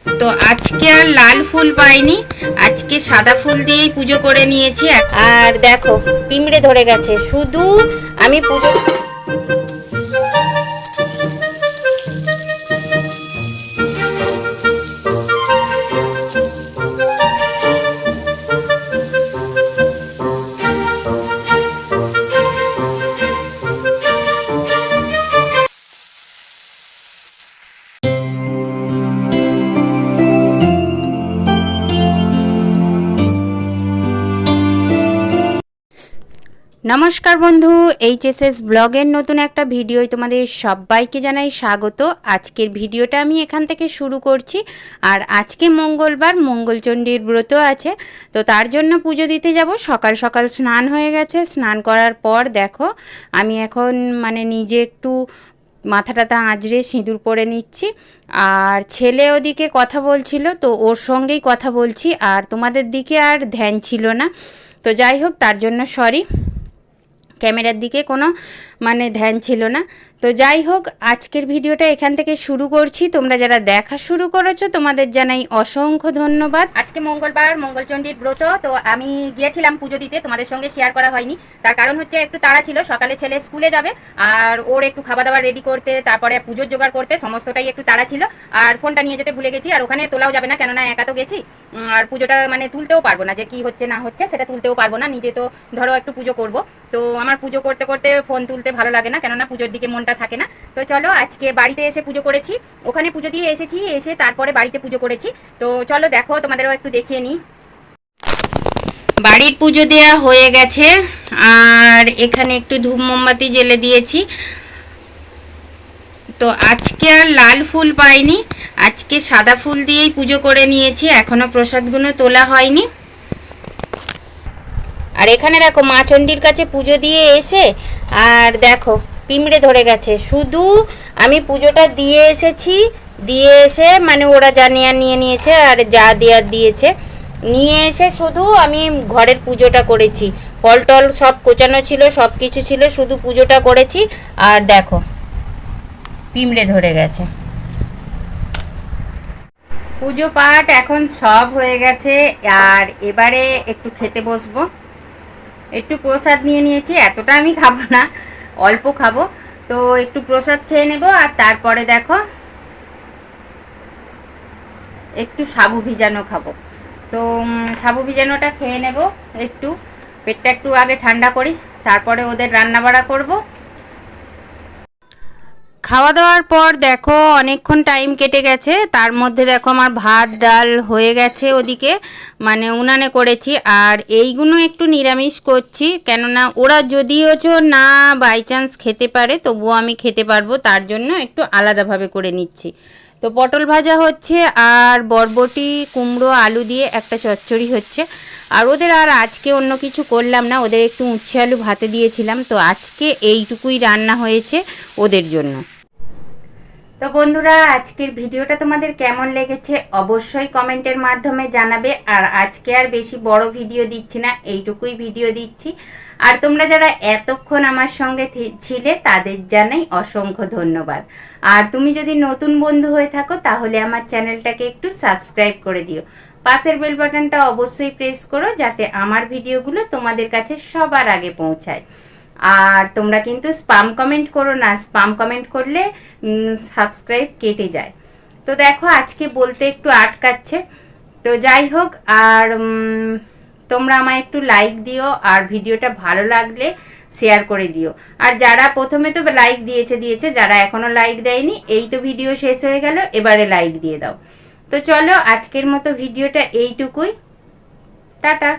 তো আজকে আর লাল ফুল পাইনি, আজকে সাদা ফুল দিয়েই পুজো করে নিয়েছি। আর দেখো পিঁমড়ে ধরে গেছে, শুধু আমি পুজো নমস্কার বন্ধু, এইচএসএস ব্লগের নতুন একটা ভিডিওয় তোমাদের সবাইকে জানাই স্বাগত। আজকের ভিডিওটা আমি এখান থেকে শুরু করছি। আর আজকে মঙ্গলবার, মঙ্গলচণ্ডীর ব্রত আছে, তো তার জন্য পুজো দিতে যাব। সকাল সকাল স্নান হয়ে গেছে, স্নান করার পর দেখো আমি এখন নিজে একটু মাথা টাথা আঁচড়ে সিঁদুর পরে নিচ্ছি। আর ছেলে ওদিকে কথা বলছিল, তো ওর সঙ্গেই কথা বলছি, আর তোমাদের দিকে আর ধ্যান ছিল না। তো যাই হোক, তার জন্য সরি, ক্যামেরার দিকে কোনো ধ্যান ছিল না। তো যাই হোক, আজকের ভিডিওটা এখান থেকে শুরু করছি। তোমরা যারা দেখা শুরু করেছো তোমাদের জানাই অসংখ্য ধন্যবাদ। আজকে মঙ্গলবার, মঙ্গলচণ্ডীর ব্রত, তো আমি গিয়েছিলাম পুজো দিতে, তোমাদের সঙ্গে শেয়ার করা হয়নি। তার কারণ হচ্ছে একটু তাড়া ছিল, সকালে ছেলে স্কুলে যাবে আর ওর একটু খাওয়া দাওয়া রেডি করতে, তারপরে পুজোর জোগাড় করতে, সমস্তটাই একটু তাড়া ছিল। আর ফোনটা নিয়ে যেতে ভুলে গেছি, আর ওখানে তোলাও যাবে না, কেননা একা তো গেছি। আর পুজোটা তুলতেও পারবো না, যে কি হচ্ছে না হচ্ছে সেটা তুলতেও পারবো না। নিজে তো ধরো একটু পুজো করব, তো আমার পুজো করতে করতে ফোন তুলতে ভালো লাগে না, কেননা পুজোর দিকে মনটা থাকে না। তো চলো, আজকে বাড়িতে এসে পুজো করেছি, ওখানে পুজো দিয়ে এসেছি, এসে তারপরে বাড়িতে পুজো করেছি। তো চলো দেখো, তোমাদেরও একটু দেখিয়ে নিই। বাড়ির পুজো দেওয়া হয়ে গেছে, আর এখানে একটু ধূপ মোমবাতি জ্বেলে দিয়েছি। তো আজকে আর লাল ফুল পাইনি, আজকে সাদা ফুল দিয়েই পুজো করে নিয়েছি। এখনো প্রসাদগুলো তোলা হয়নি। আর এখানে দেখো মা চণ্ডীর কাছে পুজো দিয়ে এসে, আর দেখো পিঁমড়ে ধরে গেছে, শুধু আমি পুজোটা দিয়ে এসেছি। দিয়ে এসে ওরা যা নেওয়ার নিয়ে নিয়েছে, আর যা দেওয়ার দিয়েছে নিয়ে এসে শুধু আমি ঘরের পুজোটা করেছি। ফল টল সব কোচানো ছিল, সব কিছু ছিল, শুধু পুজোটা করেছি। আর দেখো পিঁমড়ে ধরে গেছে। পুজো পাঠ এখন সব হয়ে গেছে, আর এবারে একটু খেতে বসবো। একটু প্রসাদ নিয়ে নিয়েছি, এতটা আমি খাবো না, অল্প খাবো। তো একটু প্রসাদ খেয়ে নেব, আর তারপরে দেখো একটু সাবু ভিজানো খাবো। তো সাবু ভিজানোটা খেয়ে নেব, একটু পেটটা একটু আগে ঠান্ডা করি, তারপরে ওদের রান্না বাড়া করবো। খাওয়া দাওয়ার পর দেখো অনেকক্ষণ টাইম কেটে গেছে, তার মধ্যে দেখো আমার ভাত ডাল হয়ে গেছে, ওদিকে উনানে করেছি। আর এইগুলো একটু নিরামিষ করছি, কেননা ওরা যদিও না বাই চান্স খেতে পারে, তবুও আমি খেতে পারবো, তার জন্য একটু আলাদাভাবে করে নিচ্ছি। তো পটল ভাজা হচ্ছে, আর বরবটি কুমড়ো আলু দিয়ে একটা চচ্চড়ি হচ্ছে। আর ওদের আর আজকে অন্য কিছু করলাম না, ওদের একটু উচ্ছে আলু ভাতে দিয়েছিলাম, তো আজকে এইটুকুই রান্না হয়েছে ওদের জন্য। তো বন্ধুরা, আজকের ভিডিওটা তোমাদের কেমন লেগেছে অবশ্যই কমেন্টের মাধ্যমে জানাবে। আর আজকে আর বেশি বড় ভিডিও দিচ্ছি না, এইটুকুই ভিডিও দিচ্ছি। আর তোমরা যারা এতক্ষণ আমার সঙ্গে ছিলে তাদের জানাই অসংখ্য ধন্যবাদ। আর তুমি যদি নতুন বন্ধু হয়ে থাকো তাহলে আমার চ্যানেলটাকে একটু সাবস্ক্রাইব করে দিও, পাশের বেল বাটনটা অবশ্যই প্রেস করো, যাতে আমার ভিডিওগুলো তোমাদের কাছে সবার আগে পৌঁছায়। আর তোমরা কিন্তু স্পাম কমেন্ট করো না, স্পাম কমেন্ট করলে সাবস্ক্রাইব কেটে যায়। তো দেখো আজকে বলতে একটু আটকাচ্ছে, তো যাই হোক। আর তোমরা আমায় একটু লাইক দিও, আর ভিডিওটা ভালো লাগলে শেয়ার করে দিও। আর যারা প্রথমে তো লাইক দিয়েছে, যারা এখনো লাইক দেয়নি, এই তো ভিডিও শেষ হয়ে গেল, এবারে লাইক দিয়ে দাও। তো চলো, আজকের মতো ভিডিওটা এইটুকুই, টাটা।